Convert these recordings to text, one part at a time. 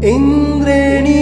इंद्रेणी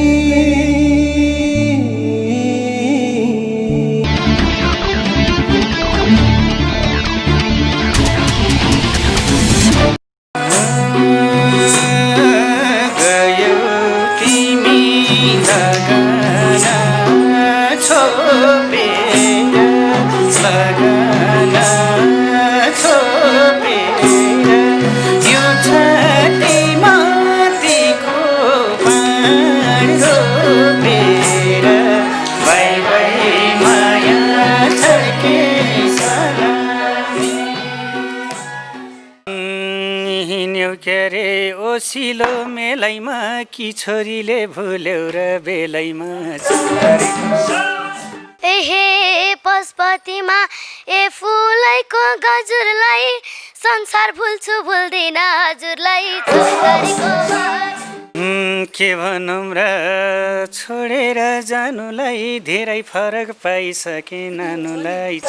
ओसिलो मेलैमा कि छोरीले भुल्यौ र बेलैमा हे पशुपतिमा ए फुलैको गजुरलाई संसार भुल्छु भुल्दिन हजुरलाई के भनौँ र छोडेर जानुलाई धेरै फरक पाइसके नानुलाई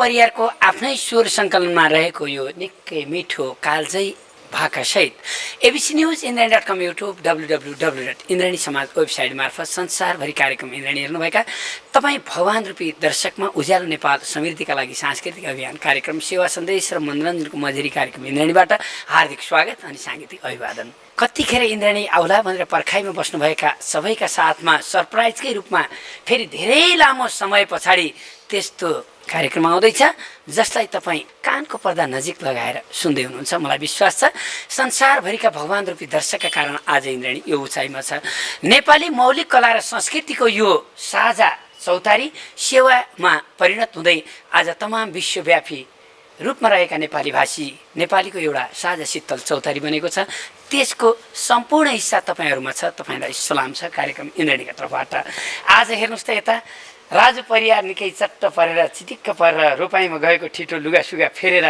परियारको आफ्नै स्वर सङ्कलनमा रहेको यो निकै मिठो कालजै भाकासहित एबिसी न्युज इन्द्राणी.com युट्युब www.इन्द्राणी समाज वेबसाइट मार्फत संसारभरि कार्यक्रम इन्द्राणी हेर्नुभएका तपाईँ भगवान रूपी दर्शकमा उज्यालो नेपाल समृद्धिका लागि सांस्कृतिक अभियान कार्यक्रम सेवा सन्देश र मनोरञ्जनको मझेरी कार्यक्रम इन्द्राणीबाट हार्दिक स्वागत अनि साङ्गीतिक अभिवादन। कतिखेर इन्द्राणी आउला भनेर पर्खाइमा बस्नुभएका सबैका साथमा सरप्राइजकै रूपमा फेरि धेरै लामो समय पछाडि त्यस्तो कार्यक्रम आउँदैछ जसलाई तपाईँ कानको पर्दा नजिक लगाएर सुन्दै हुनुहुन्छ। मलाई विश्वास छ संसारभरिका भगवान रूपी दर्शकका कारण आज इन्द्राणी यो उचाइमा छ। नेपाली मौलिक कला र संस्कृतिको यो साझा चौतारी सेवामा परिणत हुँदै आज तमाम विश्वव्यापी रूपमा रहेका नेपाली भाषी नेपालीको एउटा साझा शीतल चौतारी बनेको छ। त्यसको सम्पूर्ण हिस्सा तपाईँहरूमा छ। तपाईँलाई सलाम छ कार्यक्रम इन्द्राणीका तर्फबाट। आज हेर्नुहोस् त यता राजु परियार निकै चट्ट परेर चिटिक्क परेर रोपाइँमा गएको ठिटो लुगासुगा फेरेर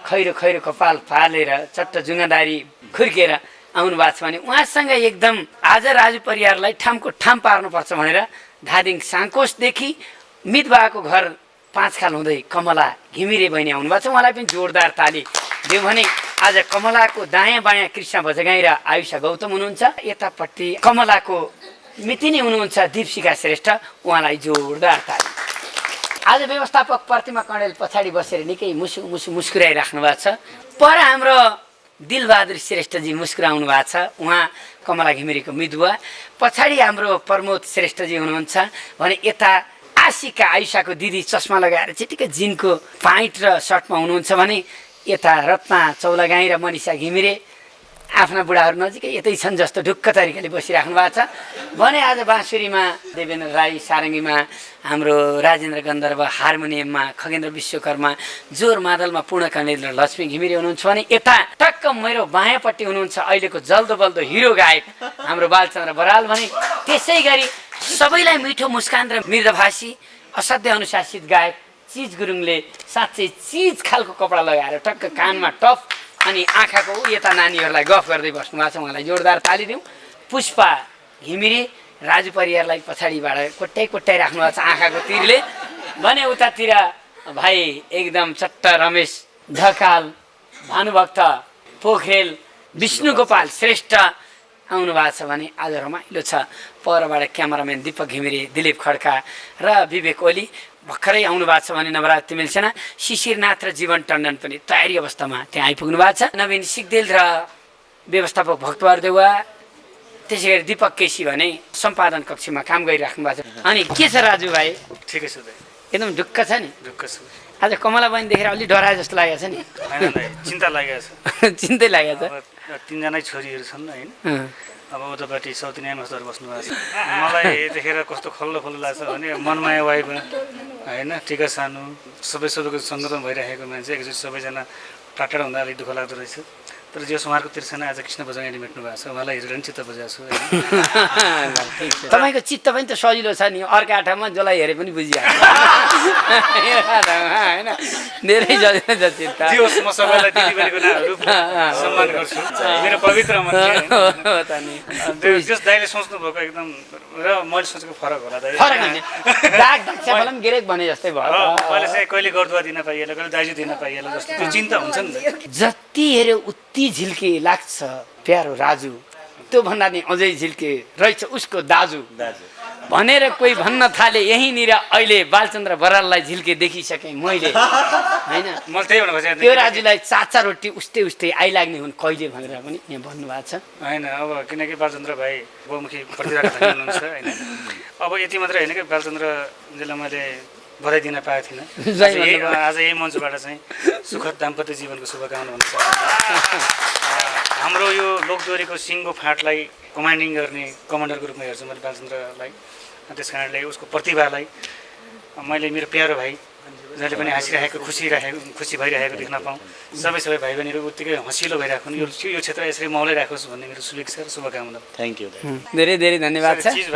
खैरो खैरो कपाल फालेर चट्ट जुङ्गादारी खुर्केर आउनु भएको छ भने उहाँसँग एकदम आज राजु परियारलाई ठामको ठाम पार्नुपर्छ भनेर धादिङ साङ्कोसदेखि मितबाको घर 5 खाल हुँदै कमला घिमिरे बहिनी आउनुभएको छ। उहाँलाई पनि जोरदार ताली दियो भने आज कमलाको दायाँ बायाँ कृष्ण भजगाई र आयुषा गौतम हुनुहुन्छ। यतापट्टि कमलाको मितिनी हुनुहुन्छ दीपशिखा श्रेष्ठ, उहाँलाई जोरदार ताली। आज व्यवस्थापक प्रतिमा कणेल पछाडि बसेर निकै मुस्कुराइराख्नु भएको छ। पर हाम्रो दिलबहादुर श्रेष्ठजी मुस्कुराउनु भएको छ, उहाँ कमला घिमिरेको मितुवा। पछाडि हाम्रो प्रमोद श्रेष्ठजी हुनुहुन्छ भने यता आशिका आयुषाको दिदी चस्मा लगाएर चिटिक्क जिनको पाइन्ट र सर्टमा हुनुहुन्छ भने यता रत्ना चौलागाई र मनिषा घिमिरे आफ्ना बुढाहरू नजिकै यतै छन् जस्तो ढुक्क तरिकाले बसिराख्नु भएको छ भने आज बाँसुरीमा देवेन्द्र राई, सारङ्गीमा हाम्रो राजेन्द्र गन्धर्व, हार्मोनियममा खगेन्द्र विश्वकर्मा, जोर मादलमा पूर्ण कणेल र लक्ष्मी घिमिरे हुनुहुन्छ भने यता टक्क मेरो बायाँपट्टि हुनुहुन्छ अहिलेको जल्दो बल्दो हिरो गायक हाम्रो बालचन्द्र बराल भने त्यसै गरी सबैलाई मिठो मुस्कान र मृदभाषी असाध्य अनुशासित गायक चिज गुरुङले साँच्चै चिज खालको कपडा लगाएर टक्क कानमा टप अनि आँखाको यता नानीहरूलाई गफ गर्दै बस्नु भएको छ, उहाँलाई जोरदार ताली दिउँ। पुष्पा घिमिरे राजु परियारलाई पछाडिबाट कोट्याइ राख्नु भएको छ आँखाको तिरले भने उतातिर भाइ एकदम चट्ट रमेश ढकाल, भानुभक्त पोखरेल, विष्णु गोपाल श्रेष्ठ आउनु भएको छ भने आज रमाइलो छ। परबाट क्यामेराम्यान दीपक घिमिरे, दिलीप खड्का र विवेक ओली भर्खरै आउनु भएको छ भने नवराज तिमिल सेना, शिशिरनाथ र जीवन टण्डन पनि तयारी अवस्थामा त्यहाँ आइपुग्नु भएको छ। नवीन सिगदेल र व्यवस्थापक भक्तबार देउवा, त्यसै गरी दीपक केसी भने सम्पादन कक्षमा काम गरिराख्नु भएको छ। अनि के छ राजु भाइ? ठिकै छु दाइ, एकदम ढुक्क छ नि? ढुक्क छु। आज कमला बहिनी देखेर अलि डराए जस्तो लागेको छ नि? होइन दाइ, चिन्ता लागेको छ। चिन्तै लागेको छ। अब 3 जना छोरीहरू छन् होइन, अब उतापट्टि साउथीनियन मास्टर बस्नु भएको छ। मलाई देखेर कस्तो खल्लो लाग्छ भने मनमाया वाइफमा होइन टिका सानो सबैको सङ्गतम भइरहेको मान्छे एकचोटि सबैजना टाटा हुँदा अलिक दुःख लाग्दो रहेछ। तर जो उहाँहरूको तिर्सना आज कृष्ण बजाइले मेट्नु भएको छ, उहाँलाई हेरेर नि चित्त बुझाएको छु। तपाईँको चित्त पनि त सजिलो छ नि, अर्को आठामा जसलाई हेरे पनि बुझिहाल्छ होइन, धेरै सजिलो छ चित्त। म सबैलाई दिदीबहिनीको रूपमा सम्मान गर्छु, मेरो पवित्र मन हो त नि। त्यस दाइले सोच्नु भएको एकदम र मैले सोचेको फरक होला दाइ, फरक होइन, दाग दक्षालाई पनि गेरेक भने जस्तै भयो। मैले चाहिँ कहिले गर्दुवा दिन पाइएला, कहिले दाइजो दिन पाइएला जस्तो त्यो चिन्ता हुन्छ नि त। जति हेऱ्यो उति झिल्के लाग्छ प्यारो राजु, त्यो भन्दा नि अझै झिल्के रहेछ उसको दाजु भनेर कोही भन्न थाले। यहीँनिर अहिले बालचन्द्र बराललाई झिल्के देखिसकेँ मैले होइन। मैले त्यही भन्नु खोजेँ, त्यो राजुलाई चाचा रोटी उस्तै आइलाग्ने हुन् कहिले भनेर पनि यहाँ भन्नुभएको छ होइन। अब किनकि बालचन्द्र भाइ बहुमुखी प्रतिभाका धनी हुनुहुन्छ होइन। अब यति मात्रै होइन कि बालचन्द्रजीलाई मैले बधाई दिन पाएको थिइनँ। आज यही मञ्चबाट चाहिँ सुखद दाम्पत्य जीवनको शुभकामना हुन चाहन्छु। हाम्रो यो लोकदोहोरीको सिङ्गो फाँटलाई कमान्डिङ गर्ने कमान्डरको रूपमा हेर्छु मैले बालचन्द्रलाई। त्यस कारणले उसको प्रतिभालाई मैले मेरो प्यारो भाइ जहिले पनि हाँसिरहेको खुसी भइरहेको देख्न पाऊँ। सबै भाइ बहिनीहरू उत्तिकै हँसिलो भइरहेको यो क्षेत्र यसरी मौलै राखोस् भन्ने मेरो शुभेच्छा र शुभकामना। थ्याङ्क यू, धेरै धेरै धन्यवाद छ। चिज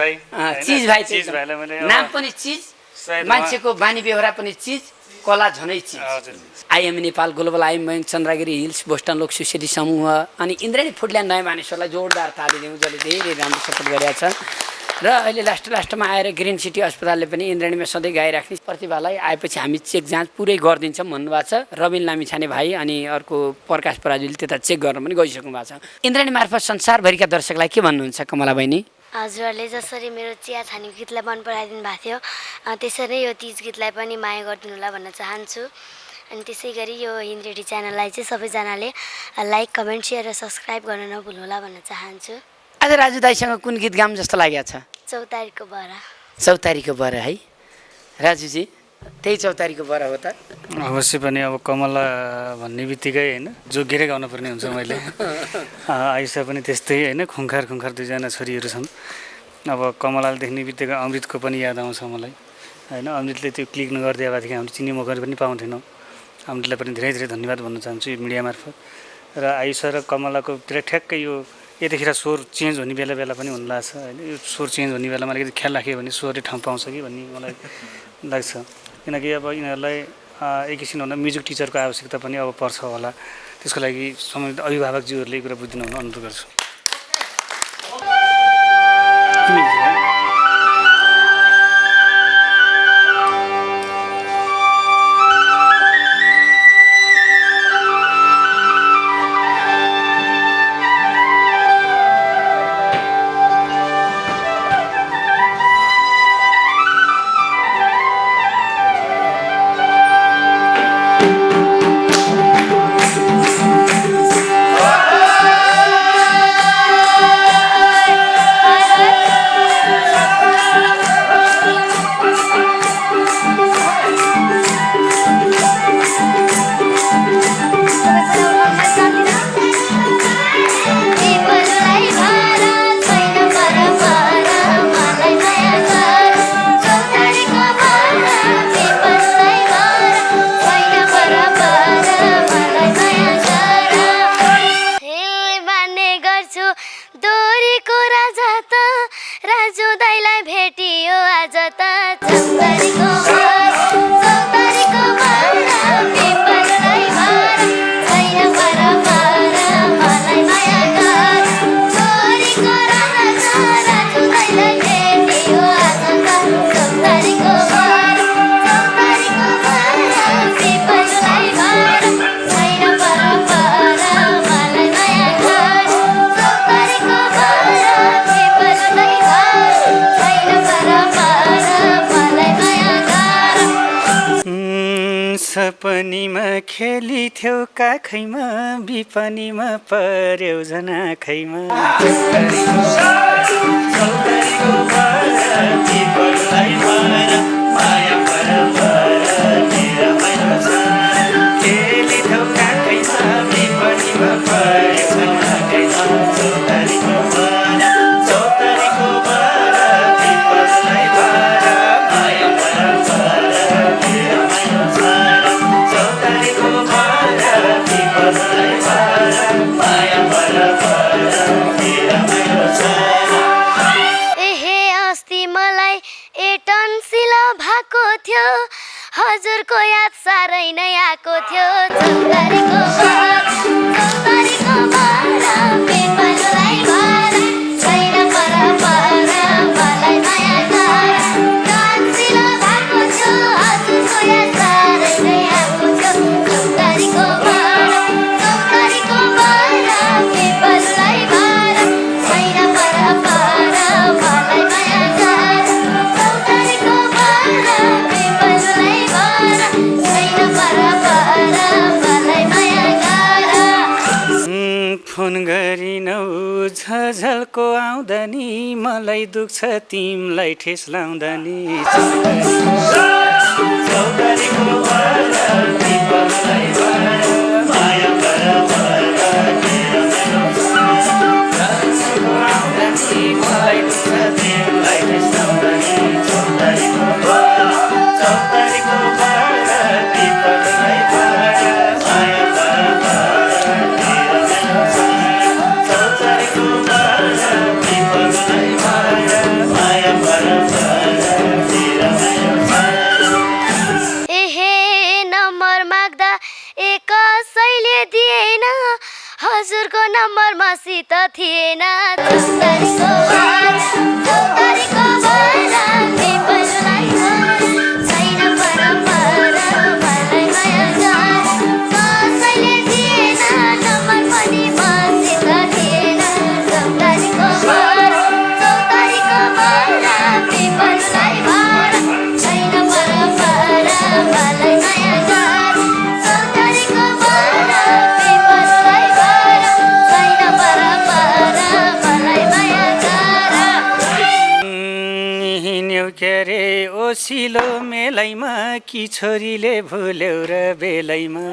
भाइलाई मैले नाम पनि चिज, मान्छेको बानी बेहोरा पनि चिज, कला झनै चिज। I'm Nepal global I'm bank, Chandragiri hills, Boston लोक सोसाइटी समूह अनि इन्द्राणी फुडल्यान्ड नयाँ मानिसहरूलाई जोरदार ताली दिउँ जसले धेरै राम्रो सपोर्ट गरेका छन्। र अहिले लास्टमा आएर ग्रिन सिटी अस्पतालले पनि इन्द्राणीमा सधैँ गाइराख्ने प्रतिभालाई आएपछि हामी चेक जाँच पुरै गरिदिन्छौँ भन्नुभएको छ। रबिन लामिछाने भाइ अनि अर्को प्रकाश पराजुली त्यता चेक गर्न पनि गइसक्नु भएको छ। इन्द्राणी मार्फत संसारभरिका दर्शकलाई के भन्नुहुन्छ कमला बहिनी? हजुरहरूले जसरी मेरो चिया छानी गीतलाई मन पराइदिनु भएको थियो त्यसरी यो तिज गीतलाई पनि माया गरिदिनु होला भन्न चाहन्छु। अनि त्यसै गरी यो हिन्दी च्यानललाई चाहिँ सबैजनाले लाइक कमेन्ट सेयर र सब्सक्राइब गर्न नभुल्नु होला भन्न चाहन्छु। आज राजु दाईसँग कुन गीत गाउँ जस्तो लागेको छ? चौतारीको बरा। चौतारीको बरा है राजुजी, त्यही चौतारीको बरा हो त? अवश्य पनि अब कमला भन्ने बित्तिकै होइन जोगिएर गाउनु पर्ने हुन्छ। मैले आइसा पनि त्यस्तै होइन खुङ्खार दुईजना छोरीहरू छन्। अब कमलाले देख्ने बित्तिकै अमृतको पनि याद आउँछ मलाई होइन। अमृतले त्यो क्लिक नगरिदिए भएदेखि हामीले चिन्ने मौका पनि पाउँथेनौँ। अमृतलाई पनि धेरै धन्यवाद भन्न चाहन्छु यो मिडिया मार्फत। र आयुषा र कमलाको ठ्याक्कै यो यतिखेर स्वर चेन्ज हुने बेला पनि हुन लाग्छ होइन। यो स्वर चेन्ज हुने बेलामा अलिकति ख्याल राख्यो भने स्वरले ठाउँ पाउँछ कि भन्ने मलाई लाग्छ। किनकि अब यिनीहरूलाई एक किसिमभन्दा म्युजिक टिचरको आवश्यकता पनि अब पर्छ होला। त्यसको लागि सम्बन्धित अभिभावकज्यूहरूले कुरा बुझिदिनु हुन अनुरोध गर्छु। सपनीमा खेलिथ्यौ काखैमा विपनीमा पर्यौ जनाखैमा हजुरको याद साह्रै नै आएको थियो। चौतारीको बरा पेपरलाई भरा छैन पर मलाई माया गर टन्सिलो भएको थियो। हजुरको याद साह्रै नै आएको थियो। चौतारीको बरा पेपरलाई भरा छैन पर मलाई माया गर चौतारीको बरा पेपरलाई फोन गरिनौ झझल्को आउँदनी मलाई दुख्छ तिमलाई ठेस लाउँदनी हजुरको नम्बर मसित थिएन चौतारीको बार पिपललाई घर छैन परम्परा मलाई माया गर कसैले दिएन नम्बर पनि मसित थिएन चौतारीको बार पिपललाई घर छैन परम्परा मलाई माया गर चौतारीको बार पिपललाई घर छैन परम्परा मलाई माया गर हिँड्यौ के रे ओसिलो मेलैमा कि छोरीले भुल्यौ र बेलैमा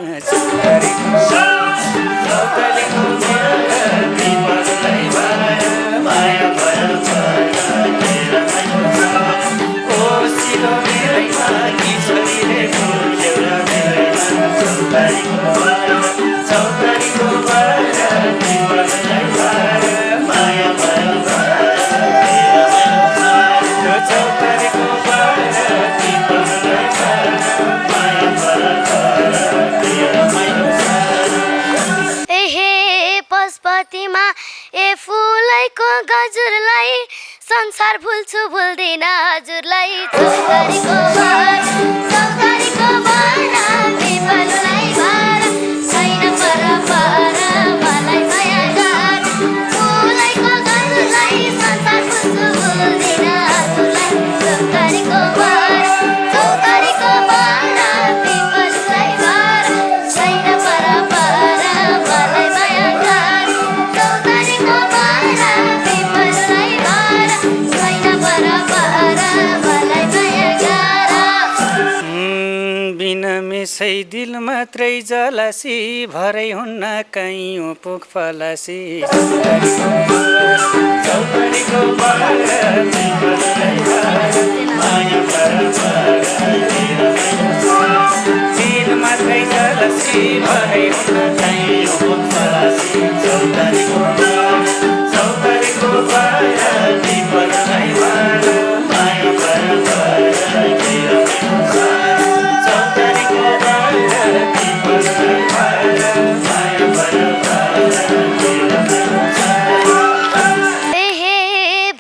ओसिलो मेलैमा कि छोरीले भुल्यौ र बेलैमा चौतारीको माया पशुपतिमा ए फुलैको गजुरलाई संसार भुल्छु भुल्दिन हजुरलाई चौतारीको बार पिपललाई घर छैन परम्परा मलाई माया गर फुलैको गजुरलाई संसार भुल्छु भुल्दिन हजुरलाई चौतारीको बार पिपललाई घर छैन परम्परा मलाई माया गर चौतारीको बार पिपललाई घर छैन परम्परा मलाई माया गर बिना मिसै दिल मात्रै जलासी भरै हुन्न कहीँ पुग फलासी चौतारीको दिल मात्रै जलासी भरै हुन्न कहीँ पुग फलासी चौतारीको पिपललाई घर माया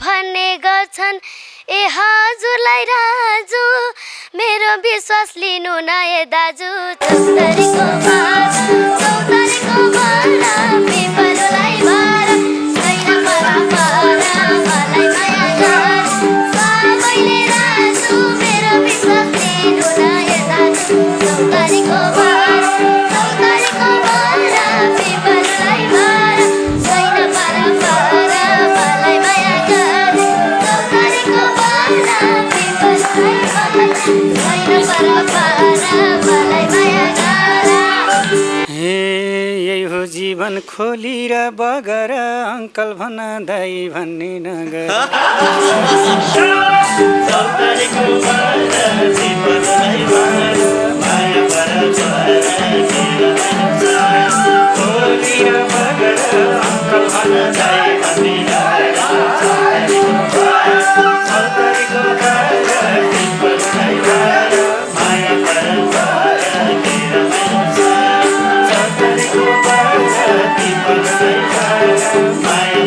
भन्ने गर्छन् ए हजुरलाई राजु मेरो विश्वास लिनु नए दाजु चौतारीको बार पिपललाई घर छैन परम्परा मलाई माया गर सबैले राजु मेरो विश्वास लिनु नए दाजु चौतारीको बार पिपललाई घर छैन परम्परा मलाई माया गर चौतारीको बार पिपललाई घर छैन परम्परा मलाई माया गर यही हो जीवन खोली र बगर अङ्कल भन दाइ भन्ने नगर चौतारीको पिपललाई घर माया खोली र बगर अङ्कल भन दाइ भन्ने नगर चौतारीको पिपललाई घर माया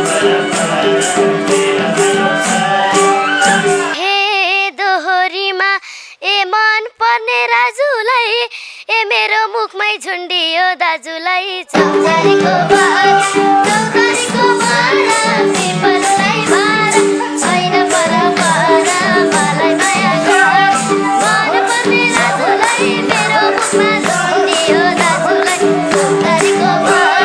हे दोहोरीमा ए मन पर्ने राजुलाई ए मेरो मुखमै झुन्डियो दाजुलाई चौतारीको बार पिपललाई घर छैन परम्परा मलाई माया गर मन पर्ने राजुलाई मेरो मुखमा झुन्डियो दाजुलाई चौतारीको बार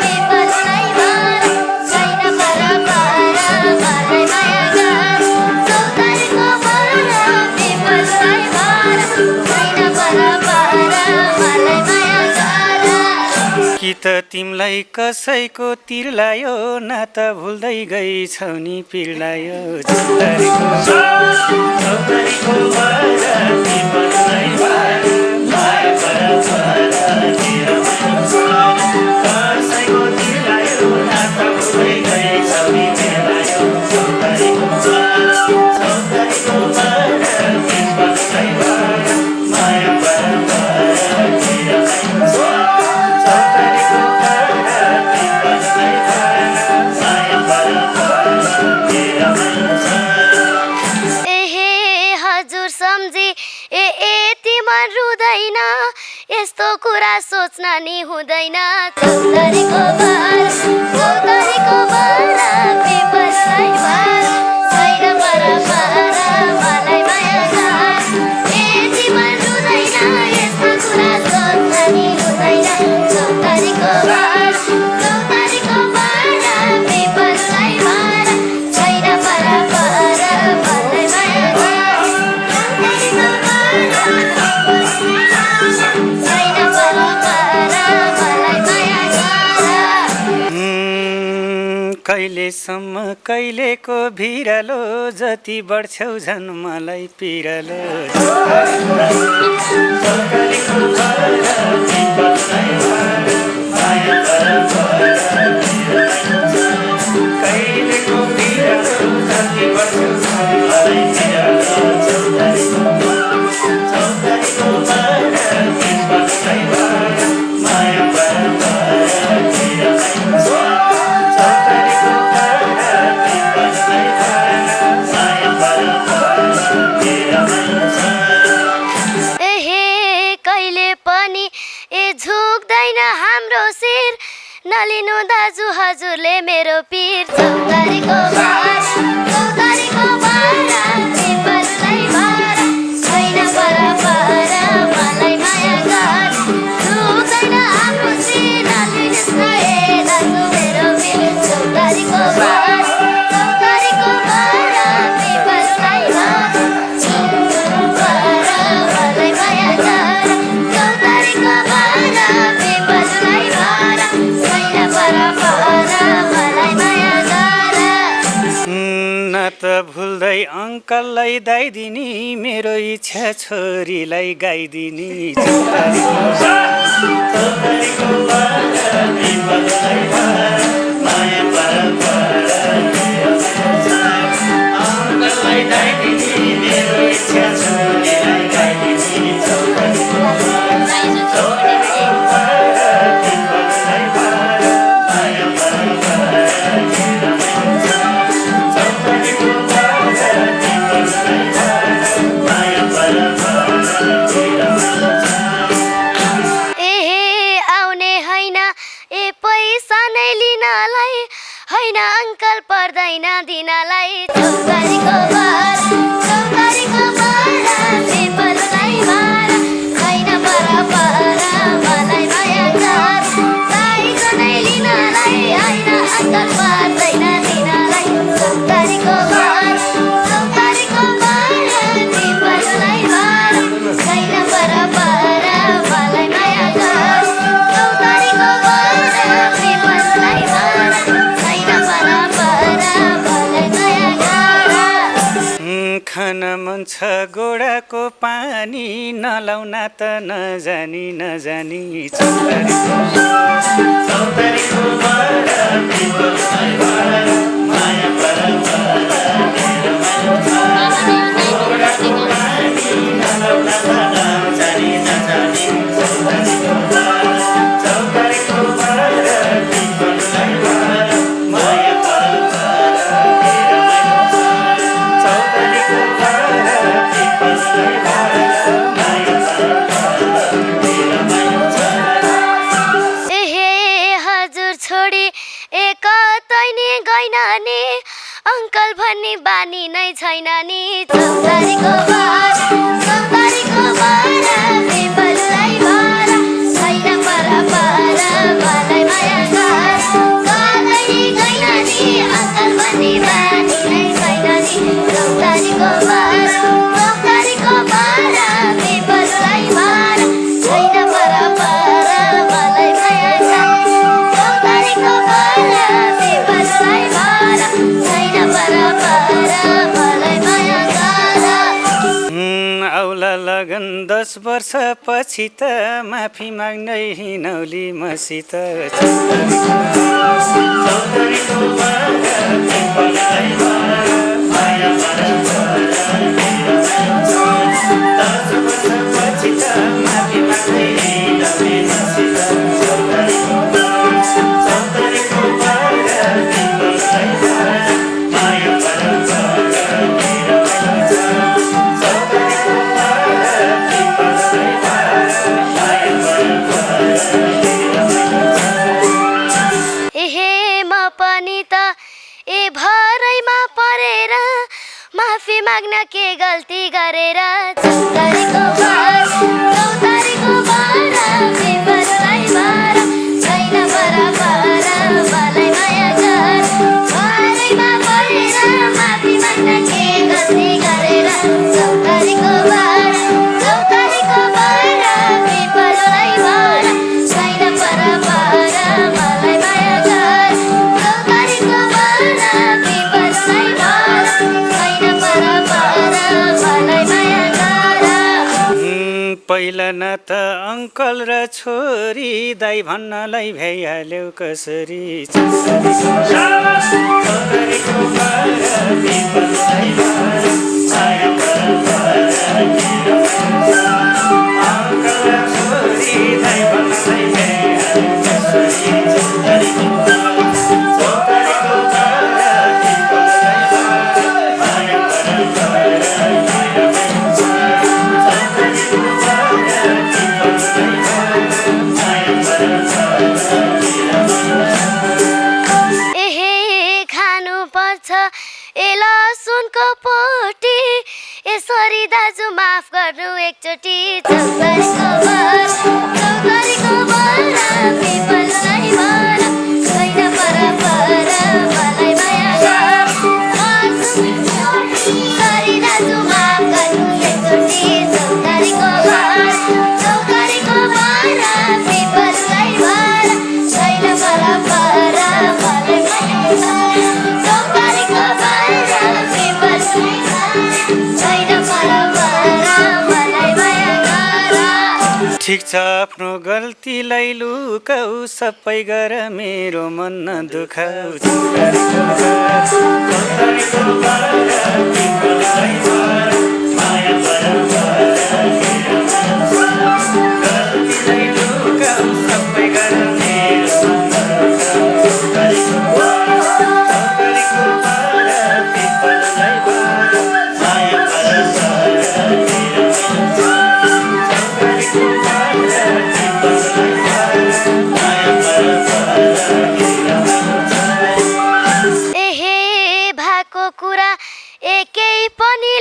पिपललाई घर छैन परम्परा मलाई माया गर चौतारीको पिपललाई घर छैन परम्परा मलाई माया गर कि त तिमलाई कसैको तिर लायो न त भुल्दै गई छौनी पिर लायो चौतारीको पिपललाई घर माया कसैको तिर लायो न त भुल्दै गई छौनी पिर लायो चौतारीको पिपललाई घर माया यस्तो कुरा सोच्न नि हुँदैन चौतारीको बार पेपरलाई बार छैन परपर मलाई माया गर ए जीवन रुँदैन यस्तो कुरा सोच्न नि हुँदैन चौतारीको बार पेपरलाई बार छैन परपर मलाई माया गर छैन परपर मलाई माया गर कहिलेसम्म कहिलेको भिरालो जति बढ्छौ झन् मलाई पिरालो कहिलेको भिरालो जति बढ्छौ झन् मलाई पिरालो नलिनु दाजु हजुरले मेरो पीर चौतारीको बार पेपरलाई बार छैन परपर मलाई माया गर रुँदैन हाम्रो शिर नलिनुस् न ए दाजु मेरो पीर चौतारीको बार पेपरलाई बार मलाई माया गर चौतारीको बार पेपरलाई बार न त भुल्दै अङ्कललाई दाइदिनी मेरो इच्छा छोरीलाई गाइदिनी पर्दैन दिनलाई चौतारीको बार पेपरलाई बार छैन परपर मलाई माया गर चाहिन्छ नै लिनलाई होइन अङ्कल पर्दैन दिनलाई चौतारीको बार पेपरलाई बार छैन परपर मलाई माया गर चौतारीको बार पेपरलाई बार छैन परपर खान मन छ गोडाको पानी नलाउन त नजानी चौतारीको बार पेपरलाई बार माया गोडाको पानी नलाउन त नजानी चौतारीको बार पेपरलाई बार माया अङ्कल भन्ने बानी नै छैन नि चौतारीको बार पेपरलाई बार छैन परपर मलाई माया गर कतै गइन नि अङ्कल भन्ने बानी नै छैन नि चौतारीको बार पेपरलाई बार छैन परपर मलाई माया गर चौतारीको बार पेपरलाई बार छैन परपर मलाई माया गर औला लगन 10 वर्षपछि त माफी माग्दै हिँडौली मसित चौतारीको बार पेपरलाई बार माया वर्षपछि त माफी माग्दै हिँडौली मसित चौतारीको बार पेपरलाई बार माया भरैमा परेर माफी माग्न के गल्ती गरेर चौतारीको बार पिपललाई बार छैन बराबर मलाई माया गर भरैमा परेर माफी माग्न के गल्ती गरेर चौतारीको बार पिपललाई बार छैन बराबर मलाई माया गर चौतारीको बार पिपललाई बार छैन बराबर मलाई माया गर पहिला न त अङ्कल र छोरी दाइ भन्नलाई भ्याइहाल्यौ कसरी लसुनको पोटी यसरी दाजु माफ गर्नु एकचोटि चौतारीको बार पिपललाई बार छैन बराबर मलाई माया गर यसरी दाजु माफ गर्नु एकचोटि चौतारीको बार पिपललाई बार छैन बराबर मलाई माया गर चौतारीको ठिक छ आफ्नो गल्तीलाई लुकाऊ सबै गर मेरो मन दुखाऊ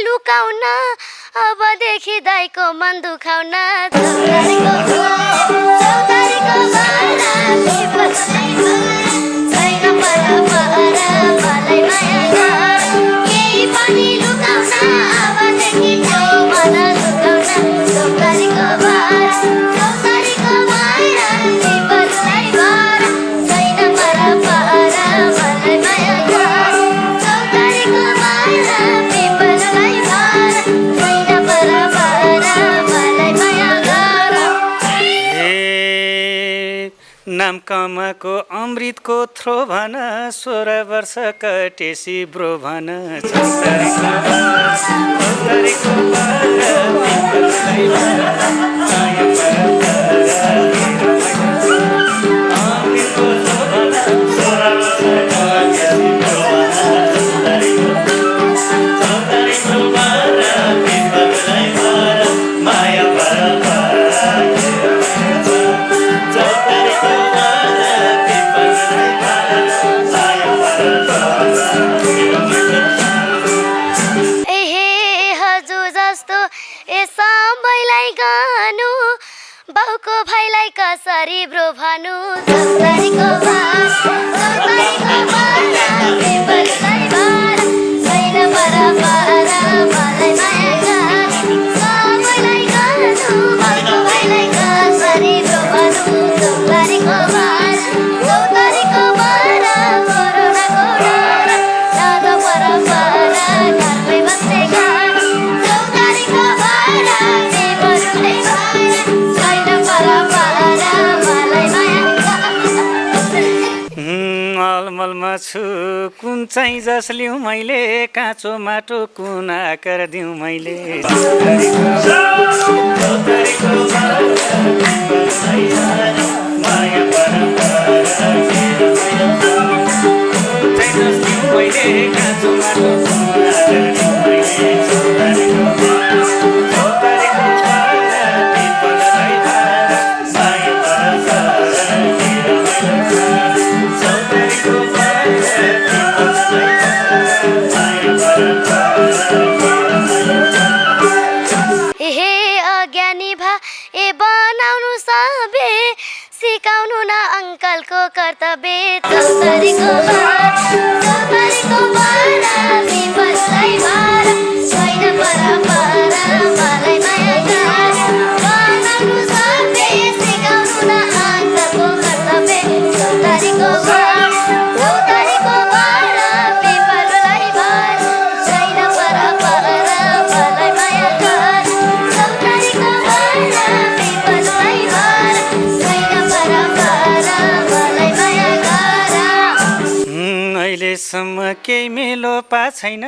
लुकाउन अबदेखि दाइको मन दुखाउन चौतारीको बार पिपललाई बार छैन बराबर मलाई माया गर केही पनि लुकाउन अबदेखि दाइ मन दुखाउन चौतारीको बार पिपललाई बार छैन बराबर मलाई माया गर चौतारीको बार पिपललाई बार छैन बराबर मलाई माया गर नाम कमाको अमृतको थ्रो भन 16 वर्ष कटेसी ब्रो भन चौतारीको बाउको भाइलाई कसरी ब्रो भनु चौतारीको बार पिपललाई बार छैन बराबर मलाई माया गर सबैलाई गर्नु बाउको भाइलाई कसरी ब्रो भनु चौतारीको बार कोरोनाको डर जाँदा बराबर घरमै बस्दै गर चौतारीको बार पिपललाई बार छैन बराबर मलाई माया अलमलमा छु कुन चाहिँ जस लिउँ मैले काँचो माटो कुन आकार दिउँ मैले सिकाउनु न अङ्कलको कर्तव्य चौतारीको बारा पिपललाई भार छैन परम्परा मलाई माया गर बनाउनु सबै सिकाउनु न अङ्कलको कर्तव्य चौतारीको बारा पिपललाई भार छैन परम्परा मलाई माया गर चौतारीको बारा पिपललाई भार छैन परम्परा मलाई माया गर अहिलेसम्म केही मेलो पा छैन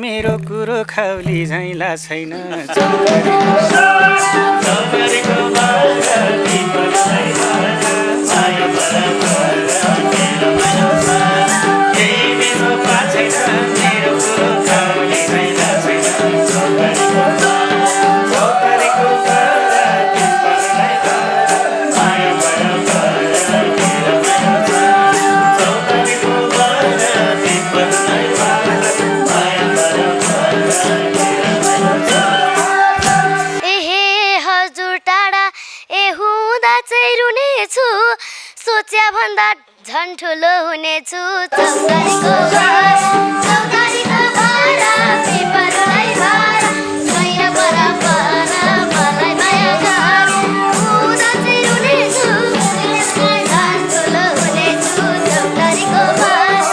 मेरो कुरो खाउली झैला छैन चौतारीको बारा पिपललाई भार माया परम्परा मेरो माया गर केही मेलो पा छैन मेरो कुरो खाउली झैला छैन चौतारीको बारा पिपललाई भार माया परम्परा मेरो माया गर चौतारीको बारा पिपललाई भार माया परम्परा मेरो माया गर एहे हजुर टाढा ए हुँदा चाहिँ रुनेछु सोच्या भन्दा झन् ठुलो हुनेछु चौतारीको बारा पिपललाई भार छैन परम्परा मलाई माया गर हुँदा चाहिँ रुनेछु झन् ठुलो हुनेछु चौतारीको बारा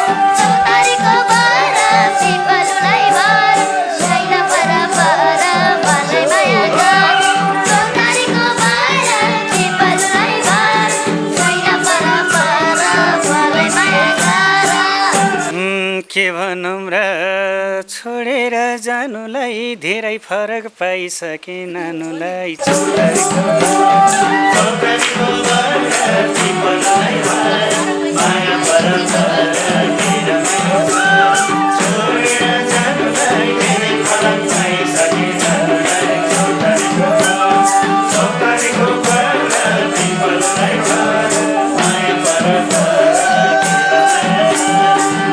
पिपललाई भार छैन परम्परा मलाई माया गर चौतारीको बारा पिपललाई भार छैन परम्परा मलाई माया गर के भनौँ र छोडेर जानुलाई धेरै फरक पाइसके नानुलाई चौतारीको बारा पिपललाई भार माया परम्परा मेरो माया गर छोडेर जानुलाई धेरै फरक पाइसके नानुलाई चौतारीको बारा पिपललाई भार माया परम्परा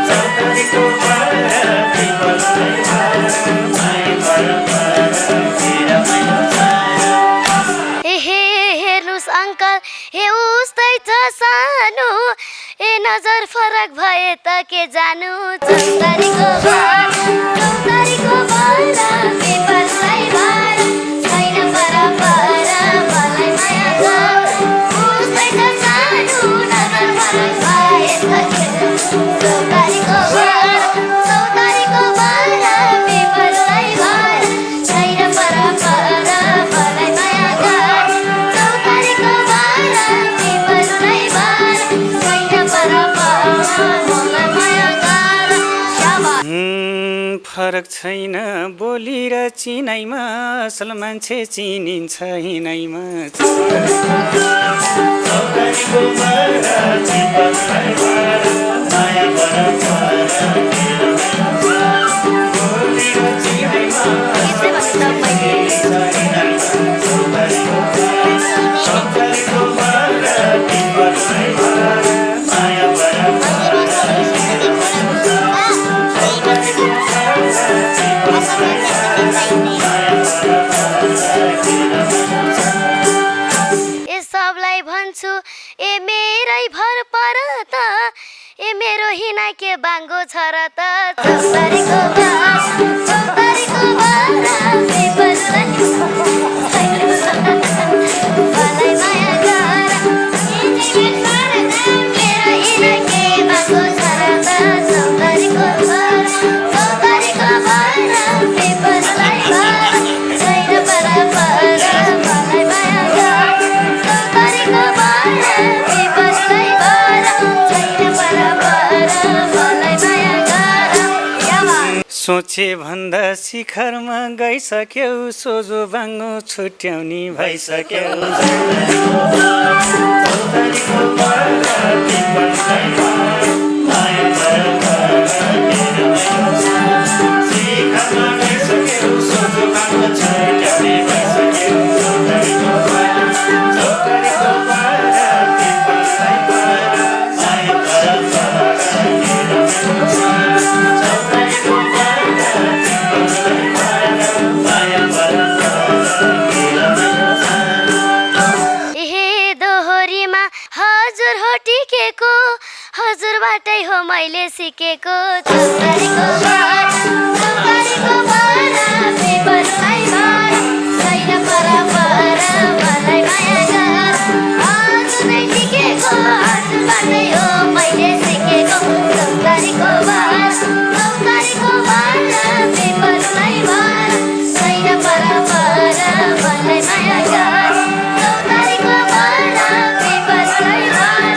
चौतारीको बारा पिपललाई भार माया परम्परा मेरो माया गर एहे हेर्नुस् अङ्कल हे उस्तै छ सानो ए नजर फरक भए त के जानु चौतारीको बारा पिपललाई भार छैन परम्परा मलाई माया गर उस्तै छ सानो नजर फरक भए त के जानु चौतारीको बारा पिपललाई भार छैन परम्परा मलाई माया गर चौतारीको बारा पिपललाई भार छैन परम्परा मलाई माया गर फरक छैन बोली र चिनाइमा असल मान्छे चिनिन्छ हिँडाइमा चौतारीको बारा पिपललाई भार माया परम्परा मेरो माया गर बोली र चिनाइमा यसै भन्नु चौतारीको बारा पिपललाई भार माया ए सबलाई भन्छु ए मेरै भर पर त ए मेरो हिना के बाङ्गो छ र त चौतारीको बारा पिपललाई मलाई माया गर मेरो हिना के बाङ्गो छ र त चौतारीको बारा पिपललाई भार छैन परम्परा मलाई माया गर चौतारीको बारा पिपललाई भार छैन परम्परा मलाई माया गर सोचे भन्दा शिखरमा गइसक्यौ सोझो बाङ्गो छुट्याउने भइसक्यौ चौतारीको बारा पिपललाई भार माया परम्परा मेरो माया गर शिखरमा गइसक्यौ सोझो बाङ्गो छुट्याउने भइसक्यौ चौतारीको बारा पिपललाई भार माया परम्परा मेरो माया गर चौतारीको बारा पिपललाई भार माया परम्परा मेरो माया गर एहे दोहोरीमा हजुर हो टिकेको हजुरबाटै हो मैले सिकेको चौतारीको बर चौतारीको बर पेपरलाई भर छैन परपर मलाई माया गर हजुरै टिकेको हजुरबाटै हो मैले सिकेको चौतारीको बर चौतारीको बर पेपरलाई भर छैन परपर मलाई माया गर चौतारीको बर पेपरलाई भर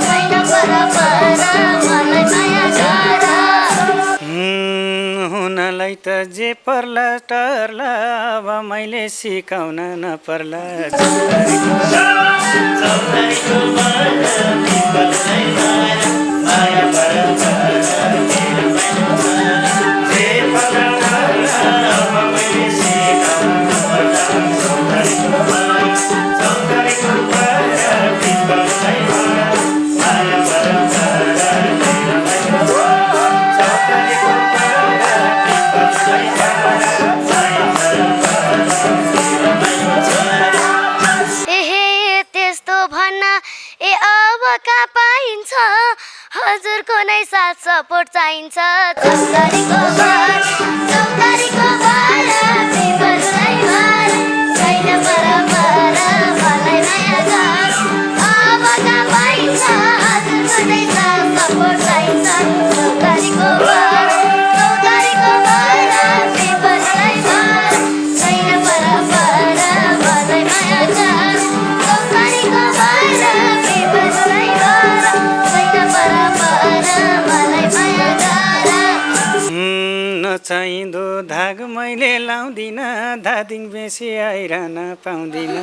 छैन परपर मलाई माया गर हुनलाई त जे पर्ला टर्ला अब मैले सिकाउन नपर्ला चौतारीको बर पेपरलाई भर माया परपर जे पर्ला टर्ला अब मैले सिकाउन नपर्ला चौतारीको बर चौतारीको बर पेपरलाई भर माया परपर चौतारीको बर पेपरलाई भर माया एहे त्यस्तो भन्न ए अब कहाँ पाइन्छ हजुरको नै साथ सपोर्ट चाहिन्छ चौतारीको बर चौतारीको बर पेपरलाई भर छैन परपर मलाई माया गर अब कहाँ पाइन्छ हजुरको नै साथ सपोर्ट चाहिन्छ चौतारीको बर चौतारीको बर पेपरलाई भर छैन परपर मलाई माया गर चौतारीको बर पेपरलाई भर छैन परपर मलाई माया गर नचाहिँदो धाग मैले लाउँदिन धादिङ बेसी आइरहन पाउँदिन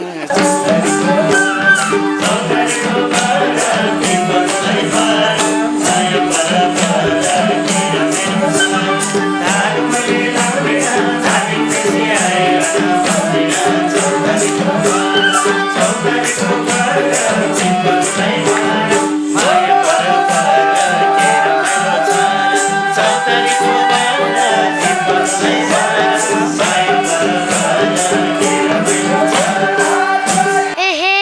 चौतारीको बर पेपरलाई भर माया परपर धाग मैले लाउँदिन धादिङ बेसी आइरहन पाउँदिन चौतारीको बर पेपरलाई भर माया परपर चौतारीको बर पेपरलाई भर माया एहे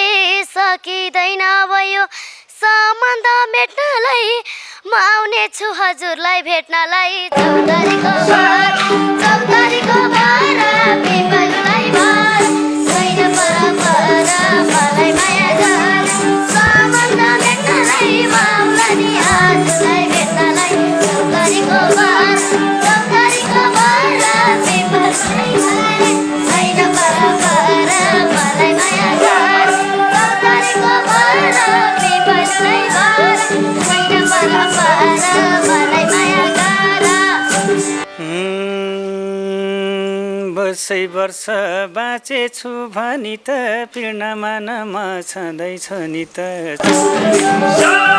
सकिँदैन भयो सम्बन्ध मेट्नलाई म आउनेछु हजुरलाई भेट्नलाई चौतारीको बर चौतारीको बर पेपरलाई भर छैन परपर मलाई माया गर सम्बन्ध मेट्नलाई म आउला नि हजुरलाई भेट्नलाई चौतारीको बर चौतारीको बर पेपरलाई भर छैन परपर मलाई माया गर चौतारीको बर पेपरलाई भर छैन परपर मलाई माया गर वर्षै वर्ष बाँचेछु भनी त पीडामा न म छँदैछु नि त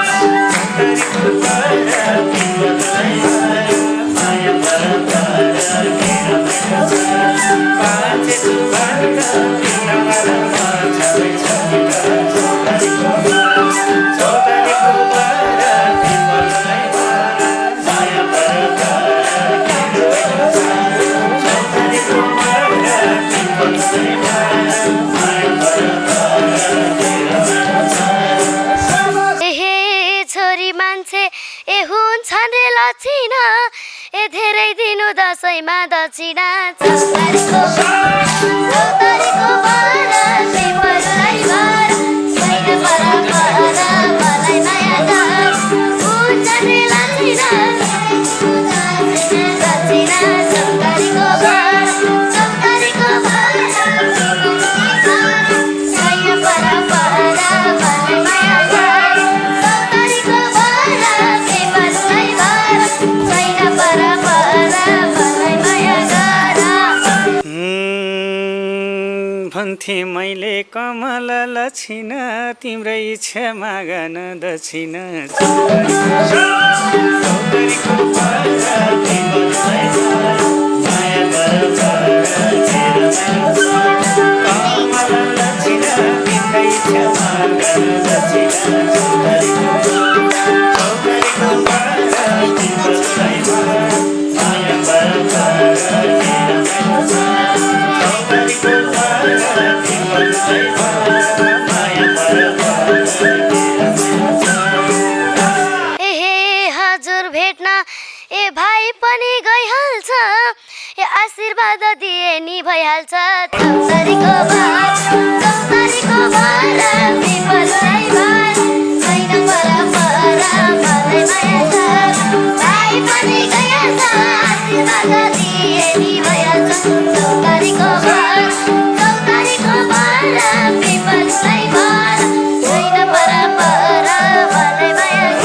चौतारीको बर पेपरलाई भर माया परपर बाँचेछु भनी त पीडामा न म छँदैछु नि त चौतारीको बर पेपरलाई भर माया परपर चौतारीको बर पेपरलाई भर माया एहे छोरी मान्छे ए हुन्छन् रे लक्षिण ए धेरै दिनु दसैँमा दक्षिणा चौतारीको बर पेपरलाई भर छैन परपर मलाई माया गर हुन्छन् रे लक्षिण दक्षिणा चौतारीको बर छैन परपर मलाई माया गर चौतारीको बर पेपरलाई भर छैन परपर मलाई माया गर भन्थे मैले कमल लक्षिण तिम्रै इच्छा मागन दक्षिण चौतारीको बर पेपरलाई भर माया परपर कमल लक्षिण तिम्रै इच्छा मागन दक्षिण चौतारीको बर पेपरलाई भर माया परपर चौतारीको बर पेपरलाई भर माया परपर पनि गइहाल्छ यो आशीर्वाद दिए नि भइहाल्छ चौतारीको भार विपललाई भार छैन परपरा मलाई माया छ भाइ पनि गइहाल्छ आशीर्वाद दिए नि भइहाल्छ चौतारीको भार विपललाई भार छैन परपरा मलाई माया छ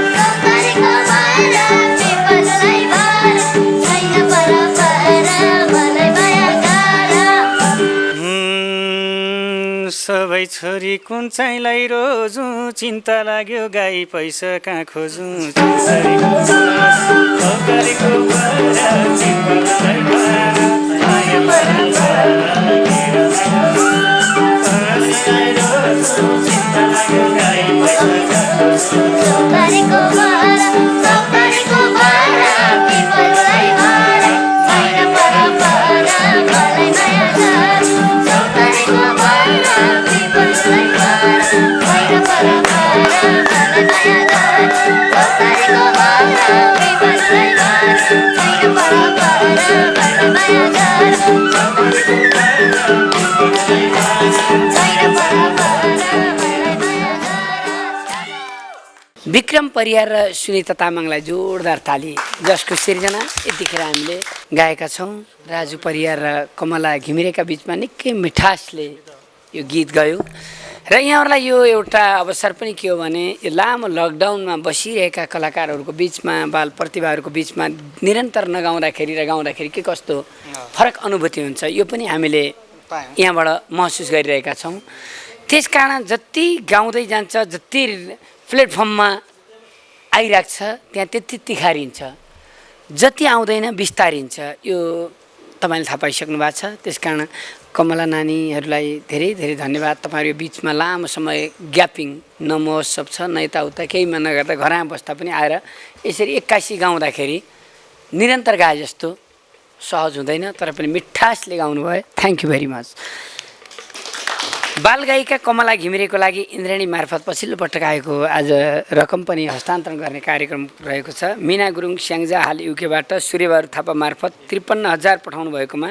चौतारीको भार विपललाई भार छैन परपरा मलाई माया गर सबै छोरी कुन चाहिँलाई रोजु चिन्ता लाग्यो गाई पैसा कहाँ खोजु चौतारीको भार विपललाई भार छैन परपरा मलाई माया छ चौतारीको भार विपललाई भार छैन परपरा मलाई माया गर चौतारीको भार विपललाई भार छैन परपरा मलाई माया गर छैन परपरा मलाई माया गर विक्रम परियार र सुनिता तामाङलाई जोरदार ताली जसको सिर्जना यतिखेर हामीले गाएका छौँ राजु परियार र कमला घिमिरेका बिचमा निकै मिठासले यो गीत गयो र यहाँहरूलाई यो एउटा अवसर पनि के हो भने यो लामो लकडाउनमा बसिरहेका कलाकारहरूको बिचमा बाल प्रतिभाहरूको बिचमा निरन्तर नगाउँदाखेरि र गाउँदाखेरि के कस्तो फरक अनुभूति हुन्छ यो पनि हामीले यहाँबाट महसुस गरिरहेका छौँ त्यसकारण जति गाउँदै जान्छ जति प्लेटफर्ममा आइरहेको छ त्यहाँ त्यति तिखारिन्छ जति आउँदैन बिस्तारिन्छ यो तपाईँले थाहा पाइसक्नु भएको छ त्यसकारण कमला नानीहरूलाई धेरै धेरै धन्यवाद तपाईँहरू यो बिचमा लामो समय ग्यापिङ न महोत्सव छ न यताउता केहीमा नगर्दा घरमा बस्दा पनि आएर यसरी 81 गाउँदाखेरि निरन्तर गाए जस्तो सहज हुँदैन तर पनि मिठासले गाउनुभयो थ्याङ्क यू भेरी मच बालगायिका कमला घिमिरेको लागि इन्द्रेणी मार्फत पछिल्लो पटक आएको आज रकम पनि हस्तान्तरण गर्ने कार्यक्रम रहेको छ मिना गुरुङ स्याङ्जा हाल युकेबाट सूर्यबहादुर थापा मार्फत 53,000 पठाउनु भएकोमा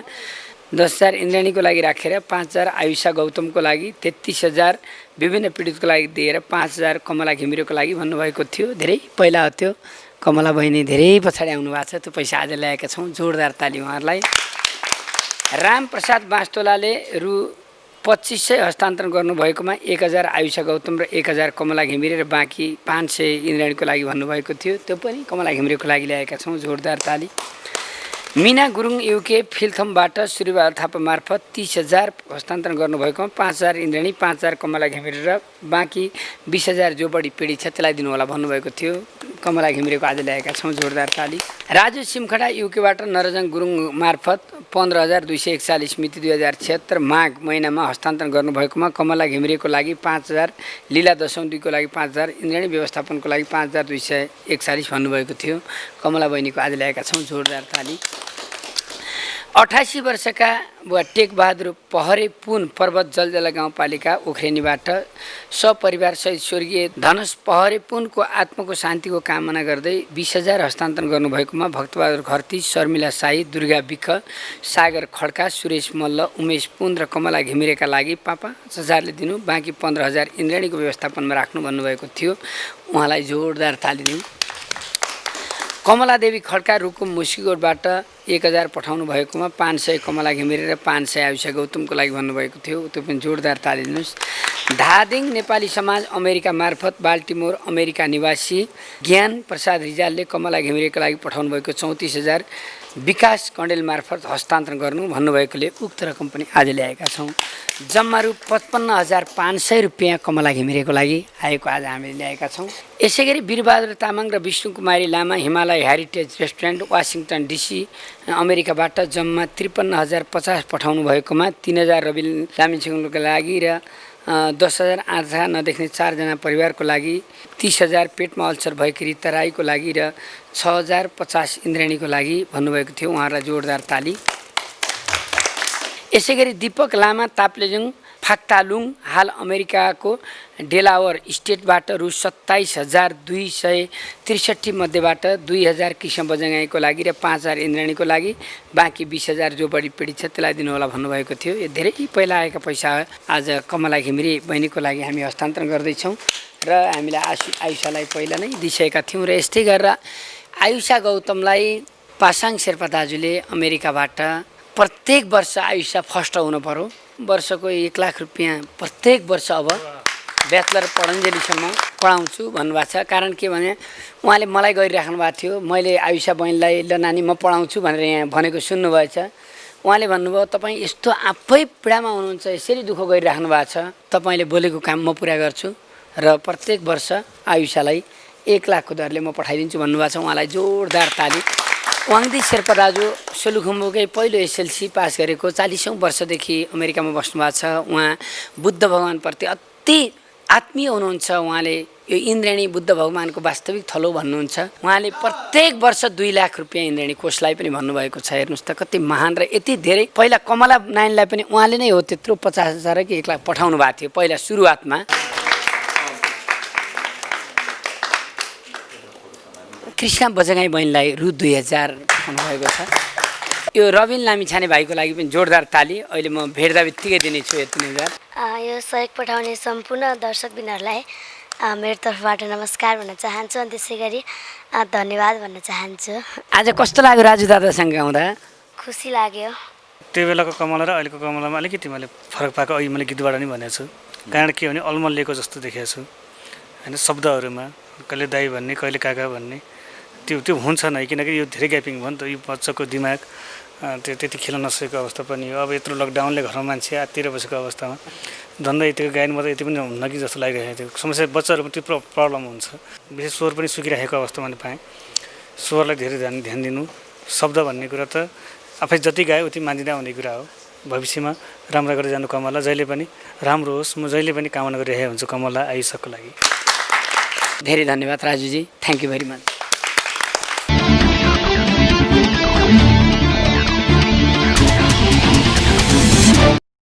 10,000 इन्द्रेणीको लागि राखेर 5,000 आयुषा गौतमको लागि 33,000 विभिन्न पीडितको लागि दिएर 5,000 कमला घिमिरेको लागि भन्नुभएको थियो धेरै पहिला हो त्यो कमला बहिनी धेरै पछाडि आउनु भएको छ त्यो पैसा आज ल्याएका छौँ जोरदार ताली उहाँहरूलाई रामप्रसाद बाँसतोलाले रु 2500 हस्तान्तरण गर्नुभएकोमा 1,000 आयुषा गौतम र 1,000 कमला घिमिरे र बाँकी 500 इन्द्रेणीको लागि भन्नुभएको थियो त्यो पनि कमला घिमिरेको लागि ल्याएका छौँ जोरदार ताली मिना गुरुङ युके फिल्थमबाट सूर्यबहादुर थापा मार्फत 30,000 हस्तान्तरण गर्नुभएकोमा 5,000 इन्द्रेणी 5,000 कमला घिमिरे र बाँकी 20,000 जो बढी पीडित छ त्यसलाई दिनुहोला भन्नुभएको थियो कमला घिमिरेको आज ल्याएका छौँ जोरदार ताली राजु सिमखडा युकेबाट नरजङ गुरुङ मार्फत 15,241 मिति 2076 माघ महिनामा हस्तान्तरण गर्नुभएकोमा कमला घिमिरेको लागि 5,000 लीला दशौँदीको लागि 5,000 इन्द्रेणी व्यवस्थापनको लागि 5,241 भन्नुभएको थियो कमला बहिनीको आज ल्याएका छौँ जोरदार ताली 88 वर्षका बुवा टेकबहादुर पहरे पुन पर्वत जलजला गाउँपालिका उख्रेनीबाट सपरिवारसहित स्वर्गीय धनुष पहरे पुनको आत्माको शान्तिको कामना गर्दै 20,000 हस्तान्तरण गर्नुभएकोमा भक्तबहादुर घरती शर्मिला साई दुर्गा बिख सागर खड्का सुरेश मल्ल उमेश पुन र कमला घिमिरेका लागि 5,000ले दिनु बाँकी 15,000 इन्द्रेणीको व्यवस्थापनमा राख्नु भन्नुभएको थियो उहाँलाई जोरदार ताली दिउँ कमला देवी खड्का रुकुम मुस्किगोडबाट 1,000 पठाउनु भएकोमा 500 कमला घिमिरे र 500 आयुषा गौतमको लागि भन्नुभएको थियो त्यो पनि जोरदार ताली दिनुहोस् धादिङ नेपाली समाज अमेरिका मार्फत बाल्टिमोर अमेरिका निवासी ज्ञान प्रसाद रिजालले कमला घिमिरेको लागि पठाउनु भएको 34,000 विकास कण्डेल मार्फत हस्तान्तरण गर्नु भन्नुभएकोले उक्त रकम पनि आज ल्याएका छौँ जम्मा रु 55,500 रुपियाँ कमला घिमिरेको लागि आएको आज हामीले ल्याएका छौँ यसै गरी वीरबहादुर तामाङ र Bishnukumari Lama Himalaya heritage restaurant Washington DC अमेरिकाबाट जम्मा 53,050 पठाउनु भएकोमा 3,000 रवि लामिछिङको लागि र 10,000 आँखा नदेख्ने 4 जना परिवारको लागि 30,000 पेटमा अल्सर भएकी रिता राईको लागि र 6,050 इन्द्रेणीको लागि भन्नुभएको थियो उहाँहरूलाई जोरदार ताली यसै गरी दीपक लामा ताप्लेजुङ फाक्टालुङ हाल अमेरिकाको डेलावर स्टेटबाट रु 27,263 मध्येबाट 2,000 कृष्ण बजगाईको लागि र 5,000 इन्द्राणीको लागि बाँकी 20,000 जो बढी पीडित छ त्यसलाई दिनुहोला भन्नुभएको थियो। यो धेरै पहिला आएका पैसा आज कमला घिमिरे बहिनीको लागि हामी हस्तान्तरण गर्दैछौँ र हामीले आयुषालाई पहिला नै दिइसकेका थियौँ र यस्तै गरेर आयुषा गौतमलाई पासाङ शेर्पा दाजुले अमेरिकाबाट प्रत्येक वर्ष आयुषा फर्स्ट हुनु पर्यो, वर्षको 1 लाख रुपियाँ प्रत्येक वर्ष अब ब्याचलर पढन्जेलीसम्म पढाउँछु भन्नुभएको छ। कारण के भने उहाँले मलाई गरिराख्नु भएको थियो, मैले आयुषा बहिनीलाई ल नानी म पढाउँछु भनेर यहाँ भनेको सुन्नुभएछ। उहाँले भन्नुभयो तपाईँ यस्तो आफै पीडामा हुनुहुन्छ, यसरी दुःख गरिराख्नु भएको छ, तपाईँले बोलेको काम म पुरा गर्छु र प्रत्येक वर्ष आयुषालाई 1 लाखको दरले म पठाइदिन्छु भन्नुभएको छ। उहाँलाई जोरदार ताली। वाङदी शेर्पा दाजु सोलुखुम्बुकै पहिलो एसएलसी पास गरेको 40औं वर्षदेखि अमेरिकामा बस्नुभएको छ। उहाँ बुद्ध भगवानप्रति अति आत्मीय हुनुहुन्छ। उहाँले यो इन्द्रेणी बुद्ध भगवानको वास्तविक थलो भन्नुहुन्छ। उहाँले प्रत्येक वर्ष 2 लाख रुपियाँ इन्द्रेणी कोषलाई पनि भन्नुभएको छ। हेर्नुहोस् त कति महान र यति धेरै। पहिला कमला नाइनलाई पनि उहाँले नै हो त्यत्रो 50,000 कि 1 लाख पठाउनु भएको थियो पहिला सुरुवातमा। कृष्ण बजगाई बहिनीलाई रु 2,000 पठाउनुभएको छ। यो रबिन लामिछाने भाइको लागि पनि जोरदार ताली। अहिले म भेट्दा बित्तिकै दिनेछु यो 3,000। यो सहयोग पठाउने सम्पूर्ण दर्शकबिनहरूलाई मेरो तर्फबाट नमस्कार भन्न चाहन्छु अनि त्यसै गरी धन्यवाद भन्न चाहन्छु। आज कस्तो लाग्यो राजु दादासँग आउँदा? खुसी लाग्यो। त्यो बेलाको कमला र अहिलेको कमलामा अलिकति मैले फरक पाएको अघि मैले गीतबाट नि भनेको छु। कारण के भने अल्मलिएको जस्तो देखेको छु होइन, शब्दहरूमा कहिले दाई भन्ने कहिले काका भन्ने त्यो हुन्छ नै, किनकि यो धेरै ग्यापिङ भयो नि त। यो बच्चाको दिमाग त्यति खेल्न नसकेको अवस्था पनि हो। अब यत्रो लकडाउनले घरमा मान्छे आत्तिएर बसेको अवस्थामा धन्दा यतिको गायन मात्रै यति पनि हुन्न कि जस्तो लागिरहेको थियो। समस्या बच्चाहरूमा त्यो प्रब्लम हुन्छ। विशेष स्वर पनि सुकिरहेको अवस्था मैले पाएँ। स्वरलाई धेरै ध्यान दिनु, शब्द भन्ने कुरा त आफै जति गायो उति मान्दिँदा हुने कुरा हो। भविष्यमा राम्रो गरेर जानु कमला, जहिले पनि राम्रो होस्। म जहिले पनि कामना गरिरहेको हुन्छु कमला आयुषको लागि। धेरै धन्यवाद Raju ji, thank you very much.